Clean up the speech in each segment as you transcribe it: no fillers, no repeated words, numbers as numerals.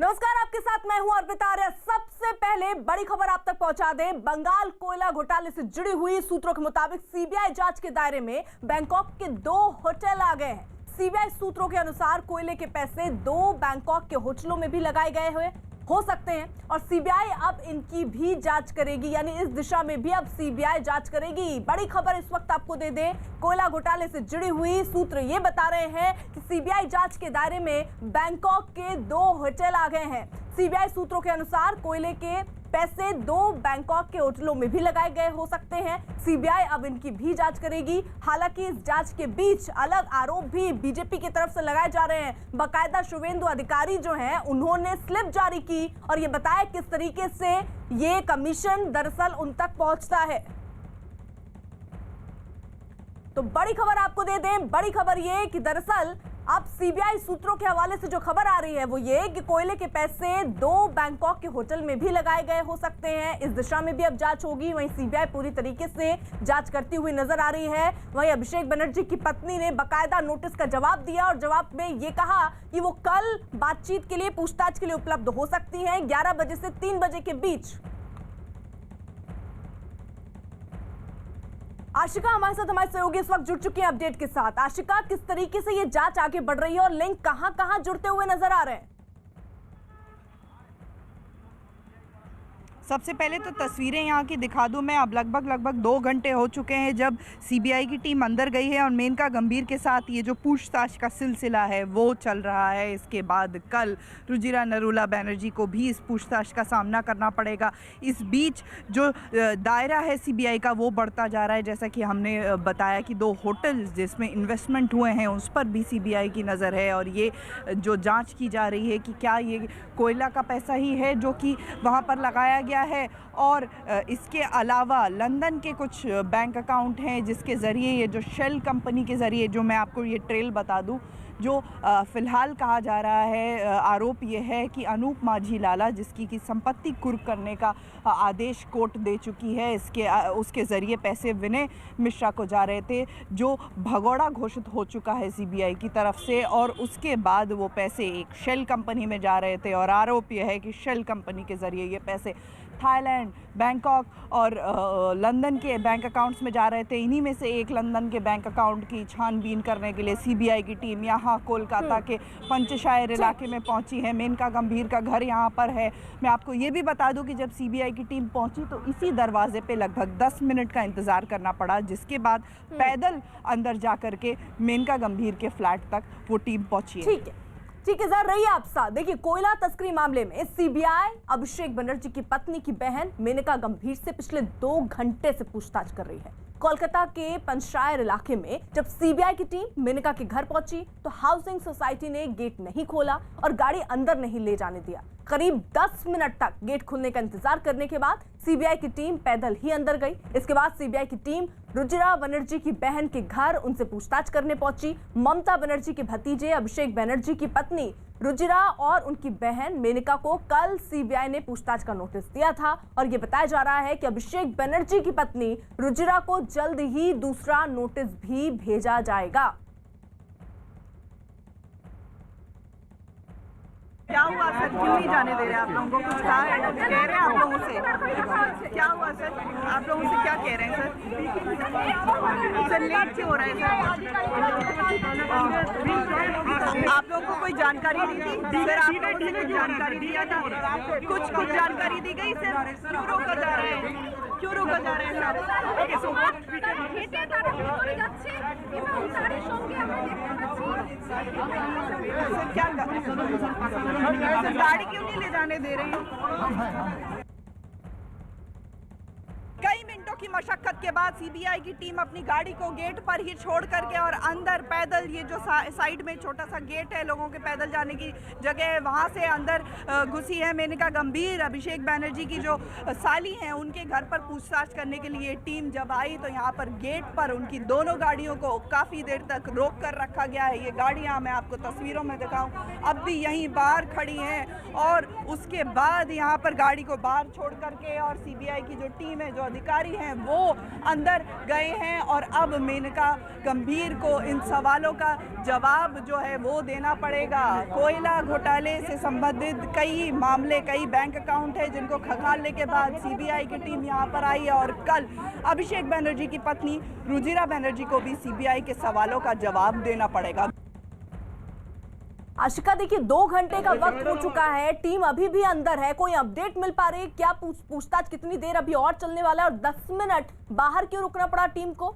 नमस्कार, आपके साथ मैं हूं अर्पिता आर्य। सबसे पहले बड़ी खबर आप तक पहुंचा दें। बंगाल कोयला घोटाले से जुड़ी हुई सूत्रों के मुताबिक सीबीआई जांच के दायरे में बैंकॉक के 2 होटल आ गए हैं। सीबीआई सूत्रों के अनुसार कोयले के पैसे 2 बैंकॉक के होटलों में भी लगाए गए हुए हो सकते हैं और सीबीआई अब इनकी भी जांच करेगी, यानी इस दिशा में भी अब सीबीआई जांच करेगी। बड़ी खबर इस वक्त आपको दे दें, कोयला घोटाले से जुड़ी हुई सूत्र ये बता रहे हैं कि सीबीआई जांच के दायरे में बैंकॉक के 2 होटल आ गए हैं। सीबीआई सूत्रों के अनुसार कोयले के पैसे 2 बैंकॉक के होटलों में भी लगाए गए हो सकते हैं। सीबीआई अब इनकी भी जांच करेगी। हालांकि इस जांच के बीच अलग आरोप भी बीजेपी की तरफ से लगाए जा रहे हैं। बाकायदा शुभेंदु अधिकारी जो हैं उन्होंने स्लिप जारी की और ये बताया किस तरीके से ये कमीशन दरअसल उन तक पहुंचता है। तो बड़ी खबर आपको दे दें, बड़ी खबर ये कि दरअसल अब सीबीआई सूत्रों के हवाले से जो खबर आ रही है वो ये कि कोयले के पैसे 2 बैंकॉक के होटल में भी लगाए गए हो सकते हैं। इस दिशा में भी अब जांच होगी। वहीं सीबीआई पूरी तरीके से जांच करती हुई नजर आ रही है। वहीं अभिषेक बनर्जी की पत्नी ने बाकायदा नोटिस का जवाब दिया और जवाब में ये कहा कि वो कल बातचीत के लिए, पूछताछ के लिए उपलब्ध हो सकती हैं 11 बजे से 3 बजे के बीच। आशिका हमारे साथ, हमारे सहयोगी इस वक्त जुड़ चुकी हैं अपडेट के साथ। आशिका, किस तरीके से ये जांच आगे बढ़ रही है और लिंक कहां-कहां जुड़ते हुए नजर आ रहे हैं? सबसे पहले तो तस्वीरें यहाँ की दिखा दूं मैं। अब लगभग 2 घंटे हो चुके हैं जब सीबीआई की टीम अंदर गई है और मेनका गंभीर के साथ ये जो पूछताछ का सिलसिला है वो चल रहा है। इसके बाद कल रुजिरा नरूला बनर्जी को भी इस पूछताछ का सामना करना पड़ेगा। इस बीच जो दायरा है सीबीआई का वो बढ़ता जा रहा है। जैसा कि हमने बताया कि 2 होटल जिसमें इन्वेस्टमेंट हुए हैं उस पर भी सीबीआई की नज़र है और ये जो जाँच की जा रही है कि क्या ये कोयला का पैसा ही है जो कि वहाँ पर लगाया गया है और इसके अलावा लंदन के कुछ बैंक अकाउंट हैं जिसके ज़रिए ये जो शेल कंपनी के ज़रिए, जो मैं आपको ये ट्रेल बता दूं, जो फ़िलहाल कहा जा रहा है, आरोप ये है कि अनूप माझी लाला जिसकी की संपत्ति कुर्क करने का आदेश कोर्ट दे चुकी है, उसके ज़रिए पैसे विनय मिश्रा को जा रहे थे जो भगोड़ा घोषित हो चुका है सीबीआई की तरफ से, और उसके बाद वो पैसे एक शेल कंपनी में जा रहे थे और आरोप यह है कि शेल कंपनी के ज़रिए ये पैसे थाईलैंड, बैंकॉक और लंदन के बैंक अकाउंट्स में जा रहे थे। इन्हीं में से एक लंदन के बैंक अकाउंट की छानबीन करने के लिए सीबीआई की टीम यहाँ कोलकाता के पंचशायर इलाके में पहुंची है। मेनका गंभीर का घर यहाँ पर है। मैं आपको ये भी बता दूं कि जब सीबीआई की टीम पहुंची तो इसी दरवाजे पे लगभग 10 मिनट का इंतज़ार करना पड़ा, जिसके बाद पैदल अंदर जा कर के मेनका गंभीर के फ्लैट तक वो टीम पहुंची है। ठीक है सर, रही आप साथ। देखिए, कोयला तस्करी मामले में सीबीआई अभिषेक बनर्जी की पत्नी की बहन मेनका गंभीर से पिछले 2 घंटे से पूछताछ कर रही है। कोलकाता के पंचशायर इलाके में जब सीबीआई की टीम मेनका के घर पहुंची तो हाउसिंग सोसाइटी ने गेट नहीं खोला और गाड़ी अंदर नहीं ले जाने दिया। करीब 10 मिनट तक गेट खुलने का इंतजार करने के बाद सीबीआई की टीम पैदल ही अंदर गई। इसके बाद सीबीआई की टीम रुजिरा बनर्जी की बहन के घर उनसे पूछताछ करने पहुंची। ममता बनर्जी के भतीजे अभिषेक बनर्जी की पत्नी रुजिरा और उनकी बहन मेनका को कल सीबीआई ने पूछताछ का नोटिस दिया था और ये बताया जा रहा है कि अभिषेक बनर्जी की पत्नी रुजिरा को जल्द ही दूसरा नोटिस भी भेजा जाएगा। क्या हुआ सर, क्यों नहीं जाने दे रहे आप लोगों को? कुछ कहा है, कह रहे हैं आप लोगों से? क्या हुआ सर, आप लोगों से क्या कह रहे हैं सर? लेट क्यों हो रहा है सर? आप लोगों को कोई जानकारी नहीं दी सर? आप लोगों से कुछ जानकारी दिया था? कुछ जानकारी दी गई सर? क्यों रोका जा रहा है? क्यों रोका जा रहा है सर? क्या गाड़ी क्यों नहीं ले जाने दे रही हैं? कई मिनटों की मशक्कत के बाद सीबीआई की टीम अपनी गाड़ी को गेट पर ही छोड़ करके और अंदर पैदल, ये जो साइड में छोटा सा गेट है लोगों के पैदल जाने की जगह है, वहाँ से अंदर घुसी है। मेनका गंभीर अभिषेक बनर्जी की जो साली हैं उनके घर पर पूछताछ करने के लिए टीम जब आई तो यहाँ पर गेट पर उनकी दोनों गाड़ियों को काफ़ी देर तक रोक कर रखा गया है। ये गाड़ियाँ मैं आपको तस्वीरों में दिखाऊँ, अब भी यहीं बाहर खड़ी हैं और उसके बाद यहाँ पर गाड़ी को बाहर छोड़ करके और सीबीआई की जो टीम है, जो अधिकारी हैं, वो अंदर गए हैं और अब मेनका गंभीर को इन सवालों का जवाब जो है वो देना पड़ेगा। कोयला घोटाले से संबंधित कई मामले, कई बैंक अकाउंट है जिनको खंगालने के बाद सीबीआई की टीम यहाँ पर आई है और कल अभिषेक बनर्जी की पत्नी रुजिरा बनर्जी को भी सीबीआई के सवालों का जवाब देना पड़ेगा। आशिका, देखिए 2 घंटे का वक्त हो चुका है, टीम अभी भी अंदर है, कोई अपडेट मिल पा रही है क्या? पूछताछ कितनी देर अभी और चलने वाला है और 10 मिनट बाहर क्यों रुकना पड़ा टीम को?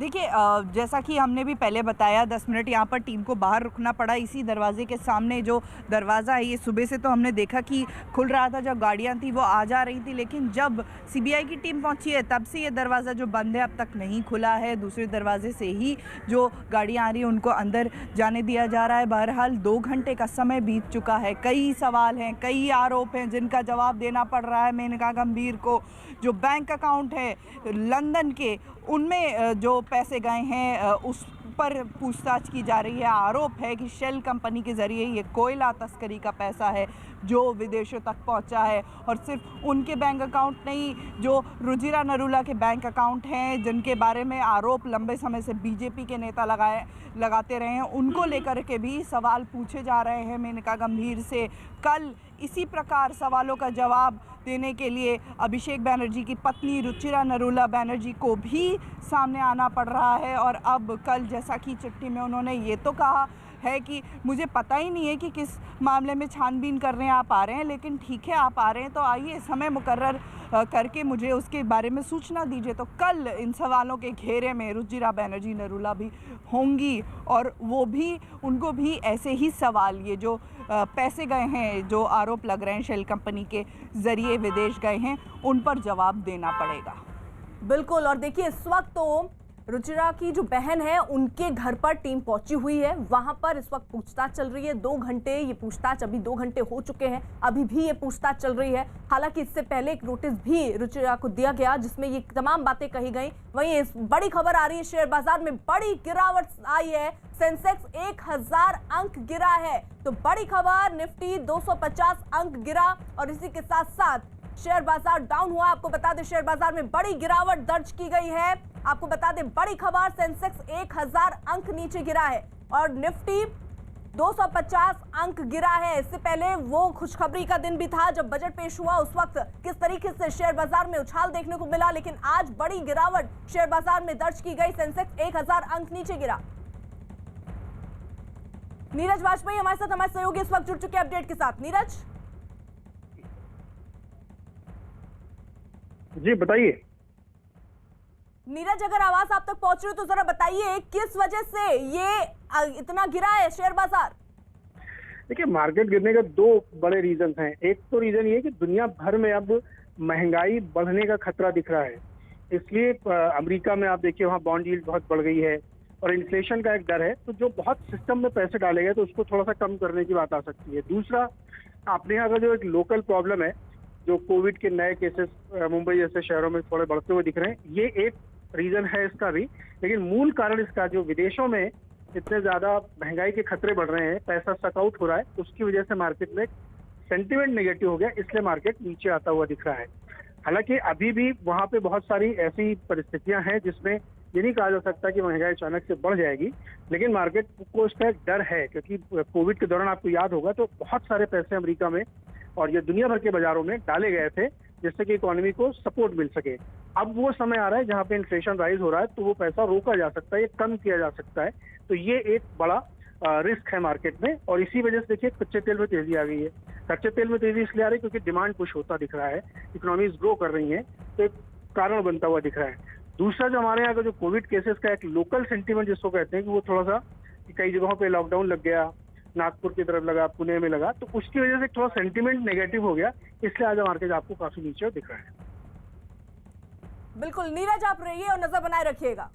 देखिए, जैसा कि हमने भी पहले बताया, 10 मिनट यहाँ पर टीम को बाहर रुकना पड़ा। इसी दरवाजे के सामने जो दरवाज़ा है, ये सुबह से तो हमने देखा कि खुल रहा था, जब गाड़ियाँ थी वो आ जा रही थी, लेकिन जब सीबीआई की टीम पहुँची है तब से ये दरवाज़ा जो बंद है अब तक नहीं खुला है। दूसरे दरवाजे से ही जो गाड़ियाँ आ रही हैं उनको अंदर जाने दिया जा रहा है। बहरहाल 2 घंटे का समय बीत चुका है, कई सवाल हैं, कई आरोप हैं जिनका जवाब देना पड़ रहा है मेनका गंभीर को। जो बैंक अकाउंट है लंदन के, उनमें जो पैसे गए हैं उस पर पूछताछ की जा रही है। आरोप है कि शेल कंपनी के ज़रिए ये कोयला तस्करी का पैसा है जो विदेशों तक पहुंचा है, और सिर्फ उनके बैंक अकाउंट नहीं, जो रुजिरा नरूला के बैंक अकाउंट हैं जिनके बारे में आरोप लंबे समय से बीजेपी के नेता लगाते रहे हैं, उनको लेकर के भी सवाल पूछे जा रहे हैं मेनका गंभीर से। कल इसी प्रकार सवालों का जवाब देने के लिए अभिषेक बनर्जी की पत्नी रुचिरा नरूला बनर्जी को भी सामने आना पड़ रहा है। और अब कल जैसा कि चिट्ठी में उन्होंने ये तो कहा है कि मुझे पता ही नहीं है कि किस मामले में छानबीन करने आप आ रहे हैं, लेकिन ठीक है आप आ रहे हैं तो आइए, समय मुकर्रर करके मुझे उसके बारे में सूचना दीजिए। तो कल इन सवालों के घेरे में रुजिरा बनर्जी नरूला भी होंगी और वो भी, उनको भी ऐसे ही सवाल, ये जो पैसे गए हैं, जो आरोप लग रहे हैं शेल कंपनी के ज़रिए विदेश गए हैं, उन पर जवाब देना पड़ेगा। बिल्कुल, और देखिए इस वक्त तो रुचिरा की जो बहन है उनके घर पर टीम पहुंची हुई है, वहां पर इस वक्त पूछताछ चल रही है। 2 घंटे ये पूछताछ, अभी 2 घंटे हो चुके हैं, अभी भी ये पूछताछ चल रही है। हालांकि इससे पहले एक नोटिस भी रुचिरा को दिया गया जिसमें ये तमाम बातें कही गई। वहीं इस बड़ी खबर आ रही है, शेयर बाजार में बड़ी गिरावट आई है, सेंसेक्स 1000 अंक गिरा है। तो बड़ी खबर, निफ्टी 250 अंक गिरा और इसी के साथ साथ शेयर बाजार डाउन हुआ। आपको बता दें शेयर बाजार में बड़ी गिरावट दर्ज की गई है। आपको बता दें बड़ी खबर, सेंसेक्स 1000 अंक नीचे गिरा है और निफ्टी 250 अंक गिरा है। इससे पहले वो खुशखबरी का दिन भी था जब बजट पेश हुआ, उस वक्त किस तरीके से शेयर बाजार में उछाल देखने को मिला, लेकिन आज बड़ी गिरावट शेयर बाजार में दर्ज की गई, सेंसेक्स 1000 अंक नीचे गिरा। नीरज वाजपेयी हमारे साथ, हमारे सहयोगी इस वक्त जुड़ चुके हैं अपडेट के साथ। नीरज जी बताइए। नीरज, अगर आवाज आप तक पहुंच रही हो तो जरा बताइए किस वजह से ये इतना गिरा है शेयर बाजार? देखिए, मार्केट गिरने का 2 बड़े रीजन हैं। एक तो रीजन ये कि दुनिया भर में अब महंगाई बढ़ने का खतरा दिख रहा है, इसलिए अमेरिका में आप देखिए वहाँ बॉन्ड यील्ड बहुत बढ़ गई है और इन्फ्लेशन का एक डर है, तो जो बहुत सिस्टम में पैसे डाले गए तो उसको थोड़ा सा कम करने की बात आ सकती है। दूसरा, अपने यहाँ का जो एक लोकल प्रॉब्लम है, जो कोविड के नए केसेस मुंबई जैसे शहरों में थोड़े बढ़ते हुए दिख रहे हैं, ये एक रीजन है इसका भी। लेकिन मूल कारण इसका जो विदेशों में इतने ज्यादा महंगाई के खतरे बढ़ रहे हैं, पैसा सकआउट हो रहा है, उसकी वजह से मार्केट में सेंटिमेंट नेगेटिव हो गया, इसलिए मार्केट नीचे आता हुआ दिख रहा है। हालांकि अभी भी वहां पे बहुत सारी ऐसी परिस्थितियां हैं जिसमें ये नहीं कहा जा सकता कि महंगाई अचानक से बढ़ जाएगी, लेकिन मार्केट को इसका एक डर है, क्योंकि कोविड के दौरान आपको याद होगा तो बहुत सारे पैसे अमेरिका में और ये दुनिया भर के बाजारों में डाले गए थे जिससे कि इकोनॉमी को सपोर्ट मिल सके। अब वो समय आ रहा है जहां पे इन्फ्लेशन राइज हो रहा है, तो वो पैसा रोका जा सकता है, ये कम किया जा सकता है। तो ये एक बड़ा रिस्क है मार्केट में, और इसी वजह से देखिए कच्चे तेल में तेजी आ गई है। कच्चे तेल में तेजी इसलिए आ रही है क्योंकि डिमांड पुश होता दिख रहा है, इकोनॉमीज ग्रो कर रही है, तो एक कारण बनता हुआ दिख रहा है। दूसरा, जो हमारे यहाँ का जो कोविड केसेस का एक लोकल सेंटीमेंट जिसको कहते हैं कि वो थोड़ा सा कई जगहों पे लॉकडाउन लग गया, नागपुर की तरफ लगा, पुणे में लगा, तो उसकी वजह से थोड़ा सेंटीमेंट नेगेटिव हो गया, इसलिए आज मार्केट आपको काफी नीचे दिख रहा है। बिल्कुल नीरज, आप रहिए और नजर बनाए रखिएगा।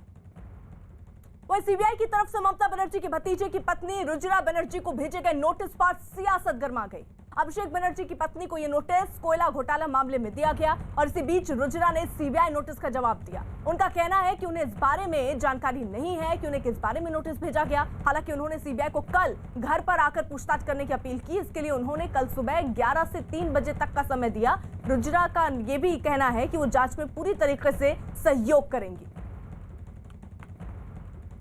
वही सीबीआई की तरफ से ममता बनर्जी के भतीजे की पत्नी रुजिरा बनर्जी को भेजे गए नोटिस पर सियासत गर्मा गई। अभिषेक बनर्जी की पत्नी को यह नोटिस कोयला घोटाला मामले में दिया गया और इसी बीच रुजिरा ने सीबीआई नोटिस का जवाब दिया। उनका कहना है कि उन्हें इस बारे में जानकारी नहीं है कि उन्हें किस बारे में नोटिस भेजा गया। हालांकि उन्होंने सीबीआई को कल घर पर आकर पूछताछ करने की अपील की। इसके लिए उन्होंने कल सुबह 11 से 3 बजे तक का समय दिया। रुजिरा का यह भी कहना है कि वो जांच में पूरी तरीके से सहयोग करेंगी।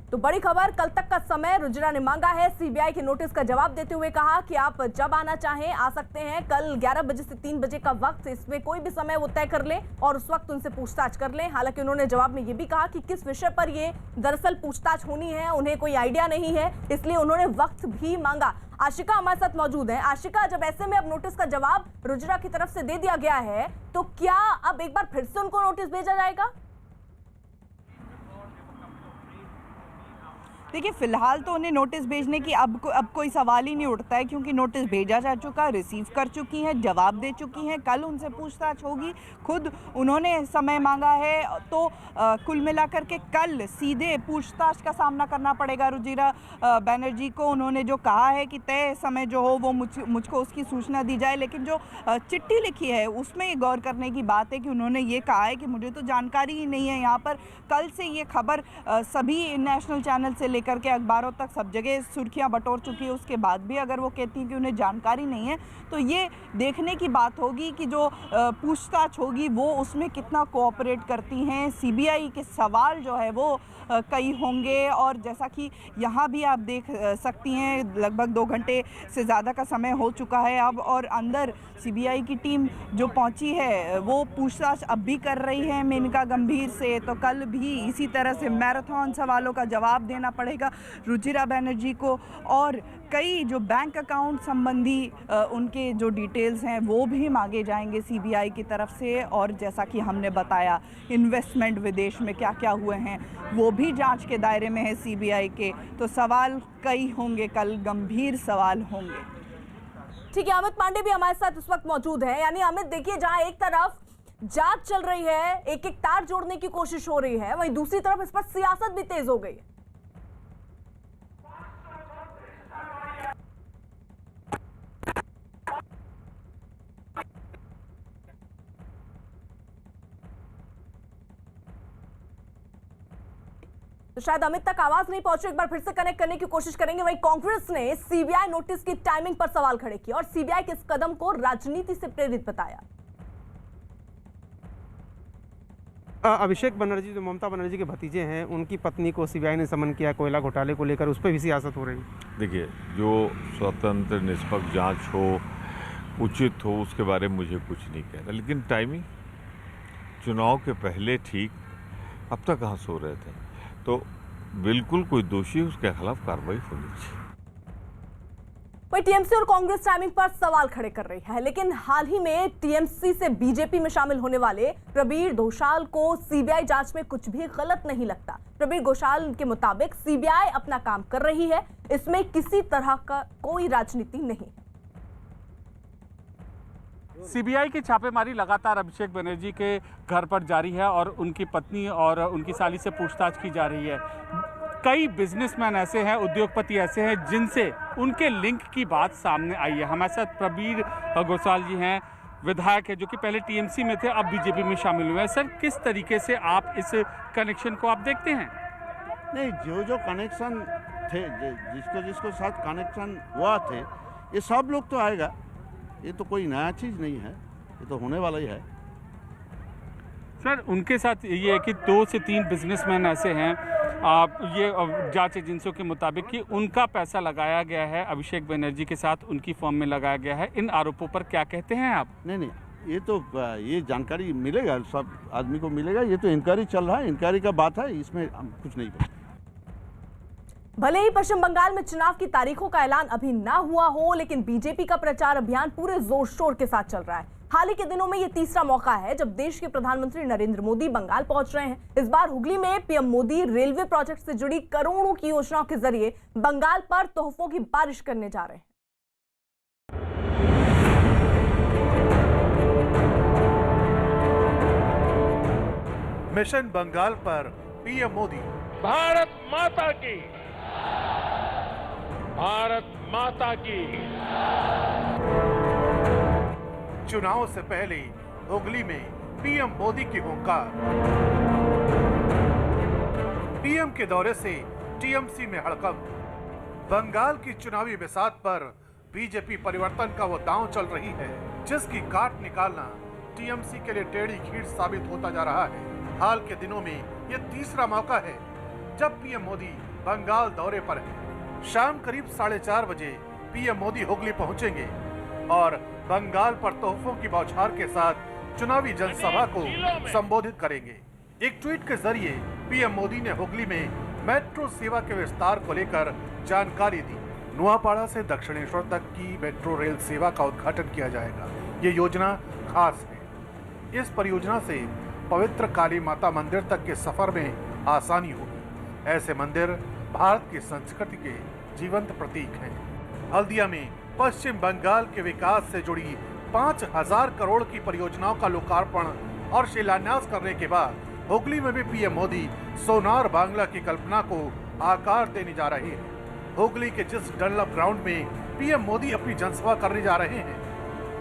तो बड़ी खबर, कल तक का समय रुजिरा ने मांगा है। सीबीआई के नोटिस का जवाब देते हुए कहा कि आप जब आना चाहें आ सकते हैं। कल 11 बजे से 3 बजे का वक्त, इसमें कोई भी समय वो तय कर लें और उस वक्त उनसे पूछताछ कर लें। हालांकि उन्होंने जवाब में ये भी कहा कि किस विषय पर ये दरअसल पूछताछ होनी है उन्हें कोई आइडिया नहीं है, इसलिए उन्होंने वक्त भी मांगा। आशिका हमारे साथ मौजूद है। आशिका, जब ऐसे में अब नोटिस का जवाब रुजिरा की तरफ से दे दिया गया है तो क्या अब एक बार फिर से उनको नोटिस भेजा जाएगा? देखिए, फिलहाल तो उन्हें नोटिस भेजने की अब कोई सवाल ही नहीं उठता है, क्योंकि नोटिस भेजा जा चुका, रिसीव कर चुकी हैं, जवाब दे चुकी हैं। कल उनसे पूछताछ होगी, खुद उन्होंने समय मांगा है, तो कुल मिलाकर के कल सीधे पूछताछ का सामना करना पड़ेगा रुजिरा बनर्जी को। उन्होंने जो कहा है कि तय समय जो हो वो मुझको उसकी सूचना दी जाए, लेकिन जो चिट्ठी लिखी है उसमें ये गौर करने की बात है कि उन्होंने ये कहा है कि मुझे तो जानकारी ही नहीं है। यहाँ पर कल से ये खबर सभी नेशनल चैनल से लेकर के अखबारों तक सब जगह सुर्खियां बटोर चुकी है। उसके बाद भी अगर वो कहती हैं कि उन्हें जानकारी नहीं है, तो ये देखने की बात होगी कि जो पूछताछ होगी वो उसमें कितना कोऑपरेट करती हैं। सीबीआई के सवाल जो है वो कई होंगे, और जैसा कि यहाँ भी आप देख सकती हैं लगभग 2 घंटे से ज़्यादा का समय हो चुका है अब, और अंदर सीबीआई की टीम जो पहुँची है वो पूछताछ अब भी कर रही है मेनका गंभीर से। तो कल भी इसी तरह से मैराथन सवालों का जवाब देना पड़ेगा रुजिरा बनर्जी को, और कई जो बैंक अकाउंट संबंधी उनके जो डिटेल्स हैं वो भी मांगे जाएंगे सीबीआई की तरफ से। और जैसा कि हमने बताया, इन्वेस्टमेंट विदेश में क्या क्या हुए हैं वो भी जांच के दायरे में है सीबीआई के। तो सवाल कई होंगे, कल गंभीर सवाल होंगे। ठीक है, अमित पांडे भी हमारे साथ इस वक्त मौजूद है। यानी अमित, देखिए, जहां एक तरफ जांच चल रही है, एक एक तार जोड़ने की कोशिश हो रही है, वहीं दूसरी तरफ इस पर सियासत भी तेज हो गई है। तो शायद अमित तक आवाज नहीं पहुंची, एक बार फिर से कनेक्ट करने की कोशिश करेंगे। वहीं कांग्रेस ने सीबीआई नोटिस की टाइमिंग पर सवाल खड़े किए और सीबीआई के इस कदम को राजनीति से प्रेरित बताया। अभिषेक बनर्जी जो ममता बनर्जी के भतीजे हैं, उनकी पत्नी को सीबीआई ने समन किया कोयला घोटाले को लेकर, उस पर भी सियासत हो रही है। देखिए, जो स्वतंत्र निष्पक्ष जांच हो, उचित हो, उसके बारे में मुझे कुछ नहीं कहना, लेकिन टाइमिंग चुनाव के पहले ठीक, अब तक कहाँ सो रहे थे, तो बिल्कुल कोई दोषी उसके खिलाफ कार्रवाई होनी चाहिए। वही टीएमसी और कांग्रेस टाइमिंग पर सवाल खड़े कर रही है, लेकिन हाल ही में टीएमसी से बीजेपी में शामिल होने वाले प्रबीर घोषाल को सीबीआई जांच में कुछ भी गलत नहीं लगता। प्रबीर घोषाल के मुताबिक सीबीआई अपना काम कर रही है, इसमें किसी तरह का कोई राजनीति नहीं। सीबीआई की छापेमारी लगातार अभिषेक बनर्जी के घर पर जारी है और उनकी पत्नी और उनकी साली से पूछताछ की जा रही है। कई बिजनेसमैन ऐसे हैं, उद्योगपति ऐसे हैं जिनसे उनके लिंक की बात सामने आई है। हमारे साथ प्रबीर घोषाल जी हैं, विधायक है, जो कि पहले टीएमसी में थे, अब बीजेपी में शामिल हुए हैं। सर, किस तरीके से आप इस कनेक्शन को आप देखते हैं? नहीं, जो कनेक्शन थे, जिसको साथ कनेक्शन हुआ थे, ये सब लोग तो आएगा, ये तो कोई नया चीज़ नहीं है, ये तो होने वाला ही है। सर, उनके साथ ये है कि 2 से 3 बिजनेसमैन ऐसे हैं, आप ये जांच एजेंसियों के मुताबिक कि उनका पैसा लगाया गया है अभिषेक बनर्जी के साथ, उनकी फर्म में लगाया गया है। इन आरोपों पर क्या कहते हैं आप? नहीं, ये तो ये जानकारी मिलेगा, सब आदमी को मिलेगा। ये तो इंक्वायरी चल रहा है, इंक्वायरी का बात है, इसमें हम कुछ नहीं बोलते। भले ही पश्चिम बंगाल में चुनाव की तारीखों का ऐलान अभी ना हुआ हो, लेकिन बीजेपी का प्रचार अभियान पूरे जोर शोर के साथ चल रहा है। हाल ही के दिनों में ये तीसरा मौका है जब देश के प्रधानमंत्री नरेंद्र मोदी बंगाल पहुंच रहे हैं। इस बार हुगली में पीएम मोदी रेलवे प्रोजेक्ट से जुड़ी करोड़ों की योजनाओं के जरिए बंगाल पर तोहफों की बारिश करने जा रहे हैं। मिशन बंगाल पर पीएम मोदी। भारत माता की, भारत माता की। चुनाव से पहले हुगली में पीएम मोदी की हुंकार। पीएम के दौरे से टीएमसी में हड़कंप। बंगाल की चुनावी बिसात पर बीजेपी परिवर्तन का वो दांव चल रही है जिसकी काट निकालना टीएमसी के लिए टेढ़ी खीर साबित होता जा रहा है। हाल के दिनों में ये तीसरा मौका है जब पीएम मोदी बंगाल दौरे पर हैं। शाम करीब 4:30 बजे पीएम मोदी हुगली पहुंचेंगे और बंगाल पर तोहफों की बौछार के साथ चुनावी जनसभा को संबोधित करेंगे। एक ट्वीट के जरिए पीएम मोदी ने हुगली में मेट्रो सेवा के विस्तार को लेकर जानकारी दी। नुआपाड़ा से दक्षिणेश्वर तक की मेट्रो रेल सेवा का उद्घाटन किया जाएगा। ये योजना खास है। इस परियोजना से पवित्र काली माता मंदिर तक के सफर में आसानी होगी। ऐसे मंदिर भारत की संस्कृति के जीवंत प्रतीक हैं। हल्दिया में पश्चिम बंगाल के विकास से जुड़ी 5000 करोड़ की परियोजनाओं का लोकार्पण और शिलान्यास करने के बाद हुगली में भी पीएम मोदी सोनार बांग्ला की कल्पना को आकार देने जा रहे हैं। हुगली के जिस डनलप ग्राउंड में पीएम मोदी अपनी जनसभा करने जा रहे हैं,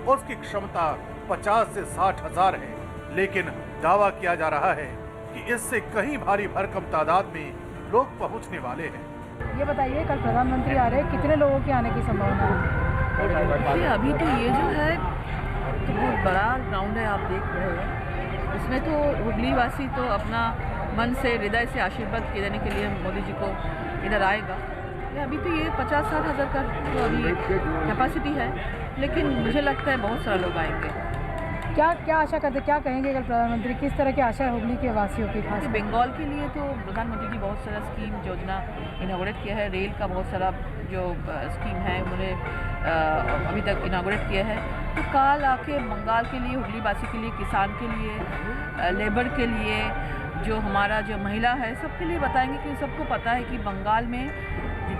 उसकी क्षमता 50 से 60 हजार है, लेकिन दावा किया जा रहा है कि इससे कहीं भारी भरकम तादाद में लोग पहुंचने वाले हैं। ये बताइए, कल प्रधानमंत्री आ रहे हैं, कितने लोगों के आने की संभावना है? अभी तो ये जो है तो बहुत बड़ा ग्राउंड है, आप देख रहे हैं। इसमें तो हुगली वासी तो अपना मन से, हृदय से आशीर्वाद देने के लिए मोदी जी को इधर आएगा। अभी तो ये 50-60 हज़ार का तो अभी कैपेसिटी है, लेकिन मुझे लगता है बहुत सारे लोग आएंगे। क्या आशा करते, क्या कहेंगे कल प्रधानमंत्री, किस तरह की आशा है हुगली के वासियों की? खास बंगाल के लिए तो प्रधानमंत्री जी बहुत सारा स्कीम योजना इनागोरेट किया है। रेल का बहुत सारा जो स्कीम है उन्होंने अभी तक इनागोरेट किया है। तो कल आके बंगाल के लिए, हुगली वासी के लिए, किसान के लिए, लेबर के लिए, जो हमारा जो महिला है, सबके लिए बताएंगे कि सबको पता है कि बंगाल में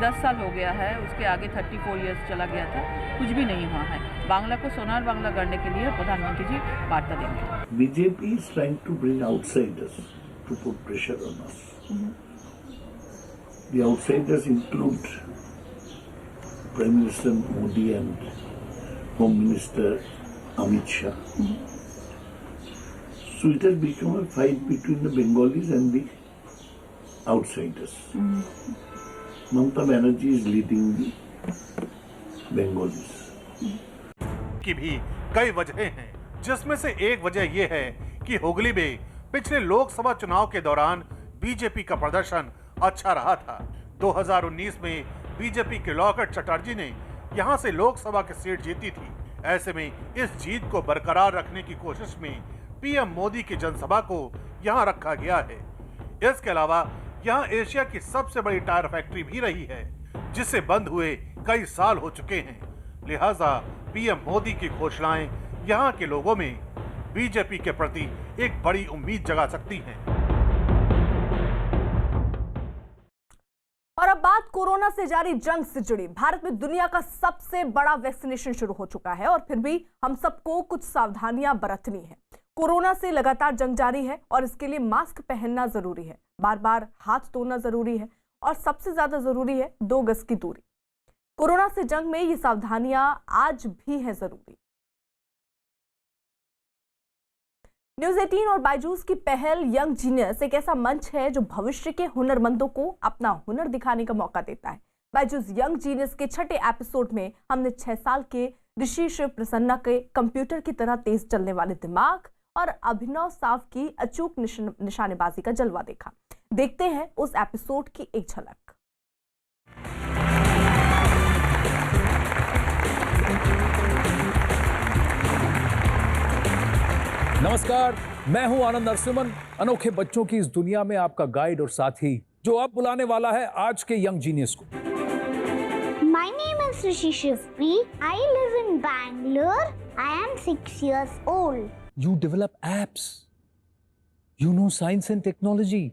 10 साल हो गया है, उसके आगे 34 इयर्स चला गया था, कुछ भी नहीं हुआ है। बांग्ला को सोनार बांग्ला करने के लिए प्रधानमंत्री जी वार्ता देंगे। BJP is trying to bring outsiders to put pressure on us. The outsiders include Prime Minister Modi and Home Minister Amit Shah. So it has become a fight between the Bengalis and the outsiders. Mamata Banerjee is leading the Bengalis. की भी कई वजहें हैं, जिसमें से एक वजह यह है कि हुगली में पिछले लोकसभा चुनाव के दौरान बीजेपी का प्रदर्शन अच्छा रहा था। 2019 में बीजेपी के लॉकेट चटर्जी ने यहां से लोकसभा की सीट जीती थी। ऐसे में इस जीत को बरकरार रखने की कोशिश में पीएम मोदी की जनसभा को यहां रखा गया है। इसके अलावा यहां एशिया की सबसे बड़ी टायर फैक्ट्री भी रही है, जिसे बंद हुए कई साल हो चुके हैं। लिहाजा पीएम मोदी की घोषणाएं यहां के लोगों में बीजेपी के प्रति एक बड़ी उम्मीद जगा सकती हैं। और अब बात कोरोना से जारी जंग से जुड़ी। भारत में दुनिया का सबसे बड़ा वैक्सीनेशन शुरू हो चुका है और फिर भी हम सबको कुछ सावधानियां बरतनी है। कोरोना से लगातार जंग जारी है और इसके लिए मास्क पहनना जरूरी है, बार बार हाथ धोना जरूरी है और सबसे ज्यादा जरूरी है 2 गज की दूरी। कोरोना से जंग में ये सावधानियां आज भी है जरूरी। न्यूज़ 18 और बायजूस की पहल यंग जीनियस एक ऐसा मंच है जो भविष्य के हुनरमंदों को अपना हुनर दिखाने का मौका देता है। बायजूस यंग जीनियस के 6ठे एपिसोड में हमने 6 साल के ऋषि शिव प्रसन्ना के कंप्यूटर की तरह तेज चलने वाले दिमाग और अभिनव साव की अचूक निशानेबाजी का जलवा देखा। देखते हैं उस एपिसोड की एक झलक। नमस्कार, मैं हूं आनंद नरसिम्हन, अनोखे बच्चों की इस दुनिया में आपका गाइड और साथी, जो अब बुलाने वाला है आज के यंग जीनियस को। My name is Rishi Shivpri. I live in Bangalore. I am 6 years old. You develop apps. You know science and technology.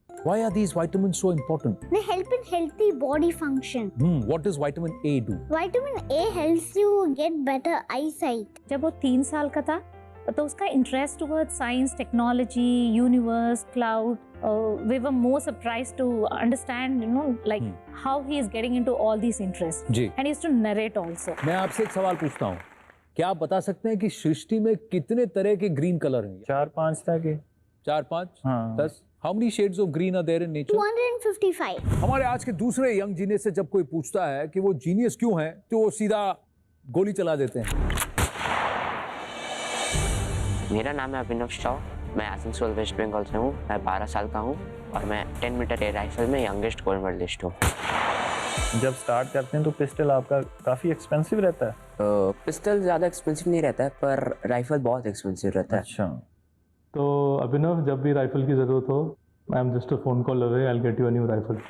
Why are these vitamins so important? They help in healthy body function. What does vitamin A do? Vitamin A helps you get better eyesight. जब वो 3 साल का था तो उसका interest toward science, technology, universe, cloud, we were more surprised to understand, like how he is getting into all these interests. जी. And he used to narrate also. मैं आपसे एक सवाल पूछता हूँ, क्या आप बता सकते हैं कि सृष्टि में कितने तरह के ग्रीन कलर हैं? 4-5 तरह के। 4-5? हाँ। 10? How many shades of green are there in nature? 255. हमारे आज के दूसरे यंग जीनियस से जब कोई पूछता है कि वो जीनियस क्यों है, तो वो सीधा गोली चला देते हैं। मेरा नाम है अभिनव शाह, मैं आसनसोल वेस्ट बंगाल से हूँ। मैं 12 साल का हूँ। और मैं 10 मीटर एयर राइफल में यंगेस्ट गोल्ड मेडलिस्ट हूँ। जब स्टार्ट करते हैं तो पिस्टल आपका काफ़ी एक्सपेंसिव रहता है? पिस्टल ज़्यादा एक्सपेंसिव नहीं रहता है, पर राइफल बहुत एक्सपेंसिव रहता है। अच्छा, तो अभिनव, जब भी राइफल की ज़रूरत हो, I am just a phone call away, I will get you a new rifle.